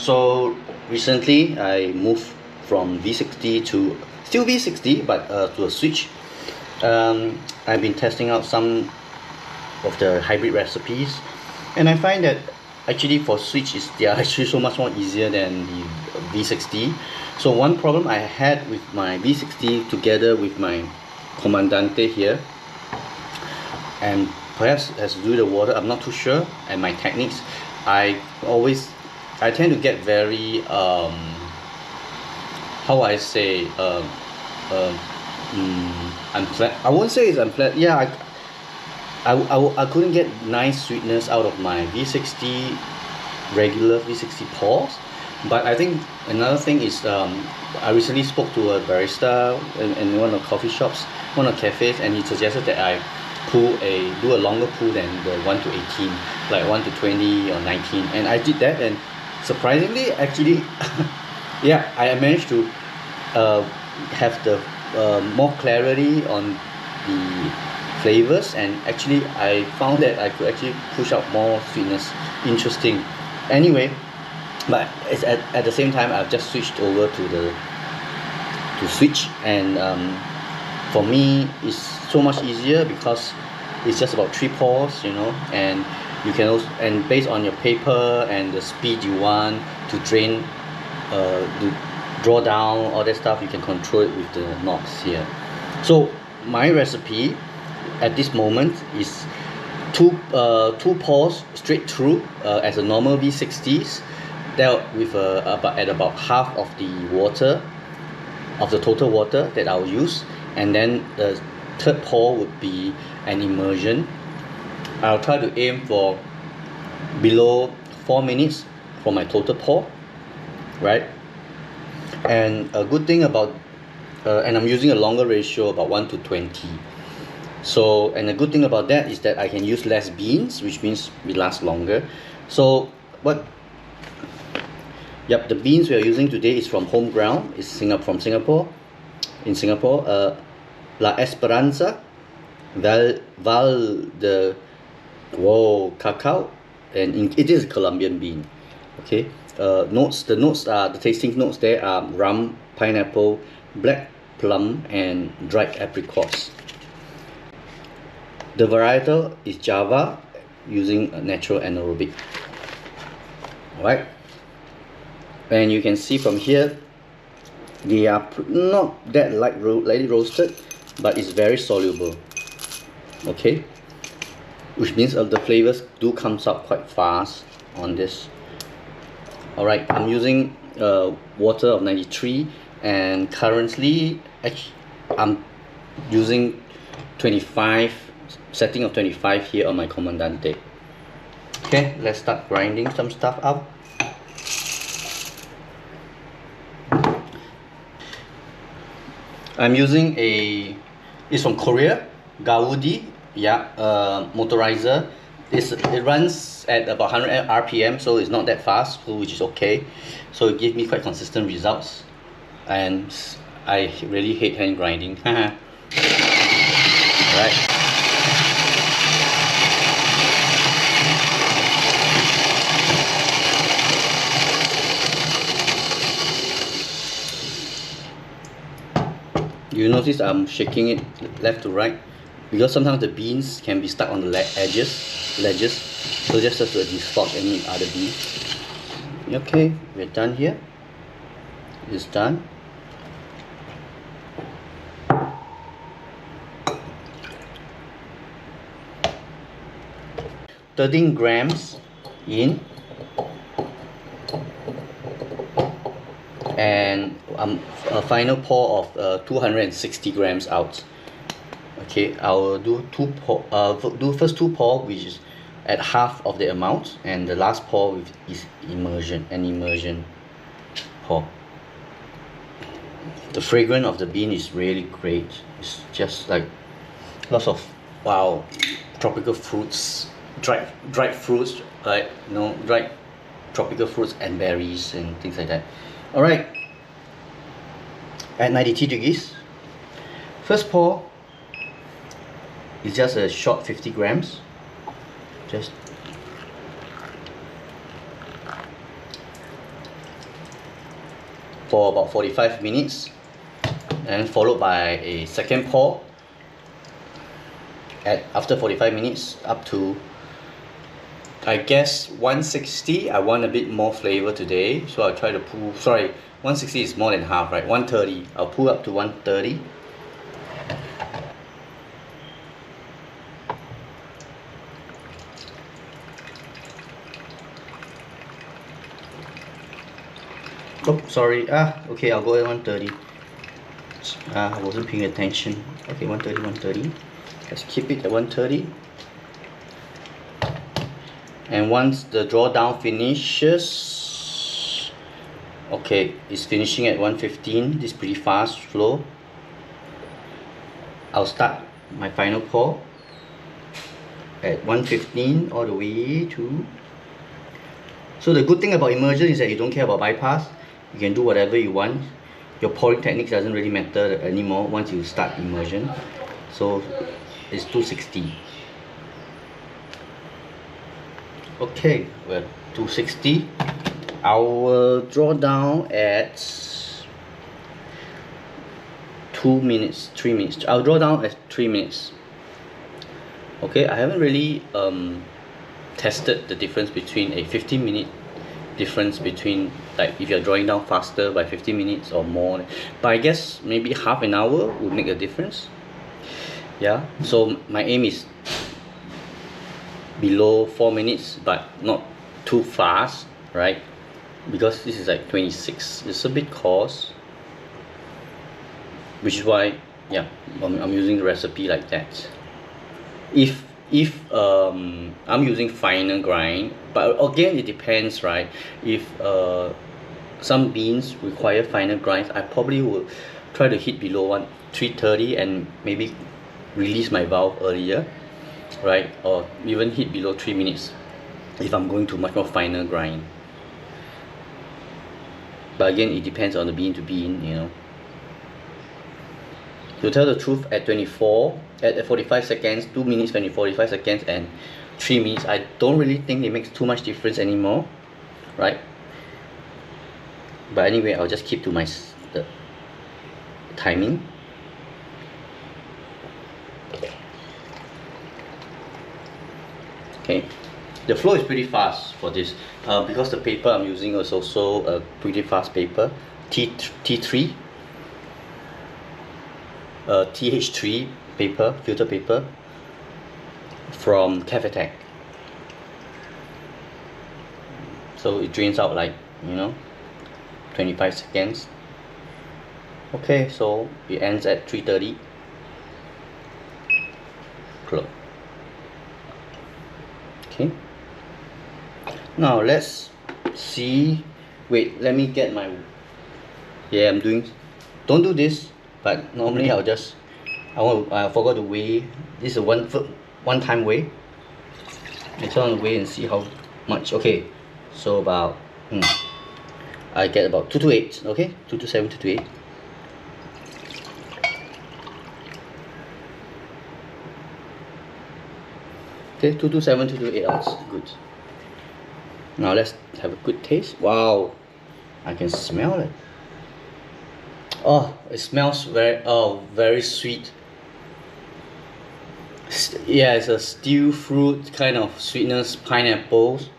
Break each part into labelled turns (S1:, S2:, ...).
S1: So recently I moved from V60 to still V60 but to a switch. I've been testing out some of the hybrid recipes, and I find that actually for switch they are actually so much more easier than the V60. So one problem I had with my V60 together with my Comandante here, and perhaps has to do with the water, I'm not too sure, and my techniques, I tend to get very how I say unpleasant. I won't say it's unpleasant. Yeah, I couldn't get nice sweetness out of my V60 regular V60 pours. But I think another thing is I recently spoke to a barista in one of the coffee shops, one of the cafes, and he suggested that I do a longer pull than the 1 to 18, like 1 to 20 or 19, and I did that, and surprisingly actually yeah, I managed to have the more clarity on the flavors, and actually I found that I could actually push out more sweetness. Interesting. Anyway, but it's at the same time I've just switched over to switch, and for me it's so much easier because it's just about 3 pours, you know, and you can also, and based on your paper and the speed you want to drain, to draw down all that stuff, you can control it with the knobs here. So my recipe at this moment is two pours straight through as a normal V60s, dealt with about half of the water, of the total water that I'll use, and then the third pour would be an immersion. I'll try to aim for below 4 minutes for my total pour, right? And a good thing about and I'm using a longer ratio, about 1 to 20. So, and a good thing about that is that I can use less beans, which means it lasts longer. So the beans we are using today is from Homeground. It's from Singapore. In Singapore, La Esperanza, Val de Cacao, and it is a Colombian bean. Okay. The tasting notes there are rum, pineapple, black plum, and dried apricots. The varietal is Java, using a natural anaerobic. Alright, and you can see from here they are not that lightly roasted, but it's very soluble. Okay, which means the flavors do comes out quite fast on this. Alright, I'm using water of 93, and currently I'm using 25, setting of 25 here on my Comandante. Okay, let's start grinding some stuff up. I'm using it's from Korea, Gaudi, yeah, motorizer. It runs at about 100 RPM, so it's not that fast, which is okay. So it gives me quite consistent results, and I really hate hand grinding. Right. You notice I'm shaking it left to right, because sometimes the beans can be stuck on the ledges, so just have to dislodge any other beans. Okay, we're done here. It's done. $13 grams in, and a final pour of 260 grams out. Okay, I'll do first 2 pour, which is at half of the amount, and the last pour is immersion pour. The fragrance of the bean is really great. It's just like lots of tropical fruits, dried fruits, like dried tropical fruits and berries and things like that. All right, at 92 degrees. First pour is just a short 50 grams. for about 45 minutes, and followed by a second pour after 45 minutes up to, I guess, 160. I want a bit more flavor today, so I'll try to pull, sorry, 160 is more than half, right? 130. I'll pull up to 130. Oh, sorry. Okay, I'll go at 130. I wasn't paying attention. Okay, 130, 130. Let's keep it at 130. And once the drawdown finishes, okay, it's finishing at 115. This is pretty fast flow. I'll start my final pour at 115 all the way to. So the good thing about immersion is that you don't care about bypass. You can do whatever you want. Your pouring technique doesn't really matter anymore once you start immersion. So it's 260. Okay, we're 260. I will draw down at 2 minutes, 3 minutes. I'll draw down at 3 minutes. Okay, I haven't really tested the difference between a 15-minute difference between, like, if you're drawing down faster by 15 minutes or more, but I guess maybe half an hour would make a difference. Yeah, so my aim is below 4 minutes, but not too fast, right? Because this is like 26, it's a bit coarse, which is why, yeah, I'm using the recipe like that. If I'm using finer grind, but again it depends, right? If some beans require finer grinds, I probably will try to hit below 330 and maybe release my valve earlier, right? Or even hit below 3 minutes if I'm going to much more finer grind. But again, it depends on the bean to bean, you know. To tell the truth, at 45 seconds, 2 minutes 45 seconds and 3 minutes, I don't really think it makes too much difference anymore, right? But anyway, I'll just keep to the timing. Okay, the flow is pretty fast for this because the paper I'm using is also a pretty fast paper, T3 TH3 paper, filter paper from Cafetech. So it drains out like, you know, 25 seconds. Okay, so it ends at 330. Close. Okay, now let's see. Wait, let me get my, yeah, I'm doing, don't do this, but normally I'll just, I forgot to weigh. This is a one time weigh. I turn on the weigh and see how much. Okay, so about I get about 228. Okay, 227, 228. Okay, 227, 228 ounces. Good. Now let's have a good taste. Wow, I can smell it. Oh, it smells very sweet. Yeah, it's a stewed fruit kind of sweetness, pineapples.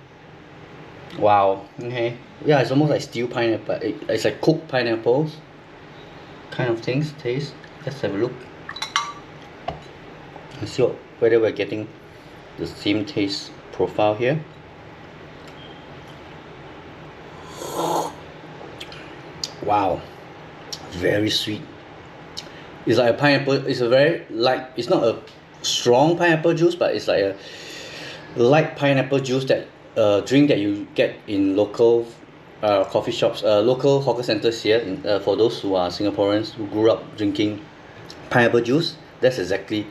S1: Wow. Okay. Yeah, it's almost like stewed pineapple. It's like cooked pineapples kind of things. Taste. Let's have a look. Let's see whether we're getting the same taste profile here. Wow, very sweet. It's like a pineapple. It's a very light, it's not a strong pineapple juice, but it's like a light pineapple juice, that drink that you get in local coffee shops, local hawker centers here for those who are Singaporeans who grew up drinking pineapple juice. That's exactly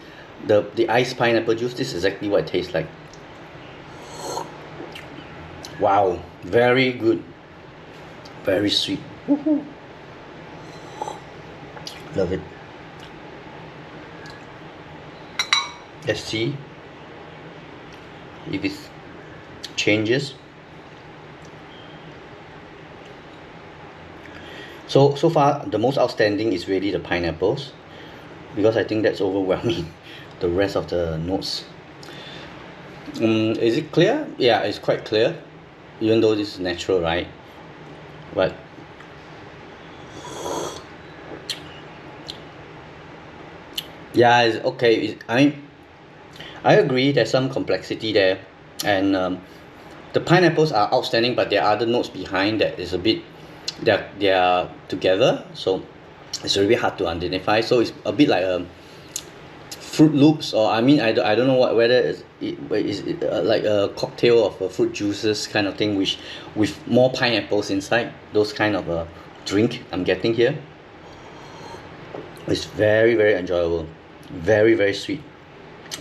S1: the iced pineapple juice. This is exactly what it tastes like. Wow, very good, very sweet. Woohoo. Love it. Let's see if it changes. So far the most outstanding is really the pineapples, because I think that's overwhelming the rest of the notes. Is it clear? Yeah, it's quite clear, even though this is natural, right? But yeah, it's okay. I agree there's some complexity there, and the pineapples are outstanding, but there are other notes behind that is a bit, they're together, so it's really hard to identify. So it's a bit like a Fruit Loops, or I don't know what, whether it like a cocktail of fruit juices kind of thing, which with more pineapples inside, those kind of a drink I'm getting here. It's very very enjoyable, very very sweet.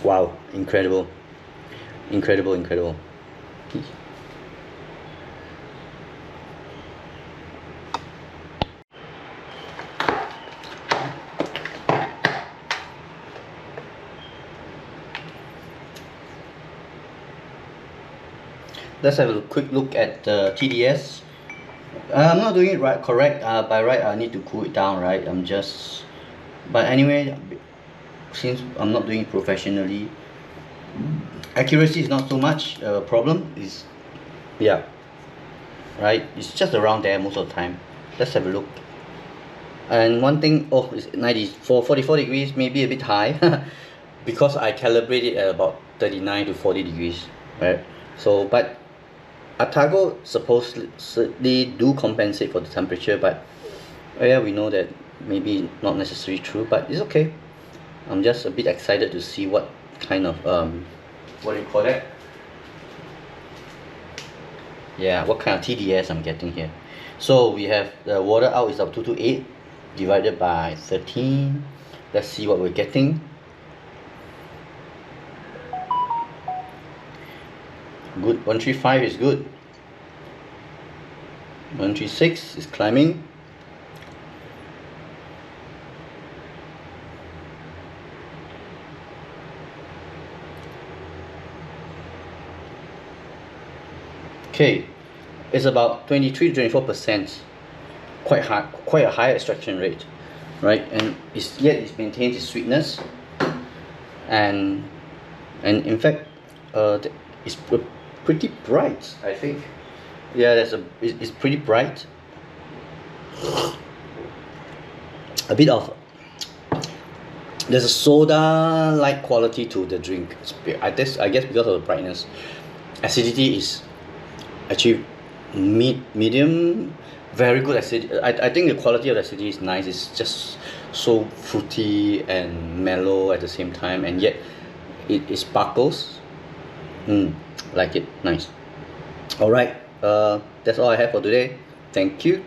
S1: Wow, incredible, incredible, incredible. Let's have a quick look at the TDS. I'm not doing it right correct. By right I need to cool it down, right? But anyway, since I'm not doing it professionally, accuracy is not so much a problem. Is, yeah, right? It's just around there most of the time. Let's have a look. And one thing, oh, it's 44 degrees, maybe a bit high, because I calibrate it at about 39 to 40 degrees, right? So, but Atago supposedly do compensate for the temperature, but yeah, we know that maybe not necessarily true, but it's okay. I'm just a bit excited to see what kind of what do you call that? Yeah, what kind of TDS I'm getting here. So we have the water out is up 228 divided by 13. Let's see what we're getting. Good, 135 is good. 136 is climbing. Okay, it's about 23 to 24%. Quite high, quite a high extraction rate, right? And yet it maintains its sweetness, and in fact, it's pretty bright, I think. Yeah, it's pretty bright. A bit of, there's a soda-like quality to the drink. I guess because of the brightness. Acidity is actually medium, very good acidity. I think the quality of the acidity is nice. It's just so fruity and mellow at the same time, and yet it sparkles. Like it, nice. All right, that's all I have for today. Thank you.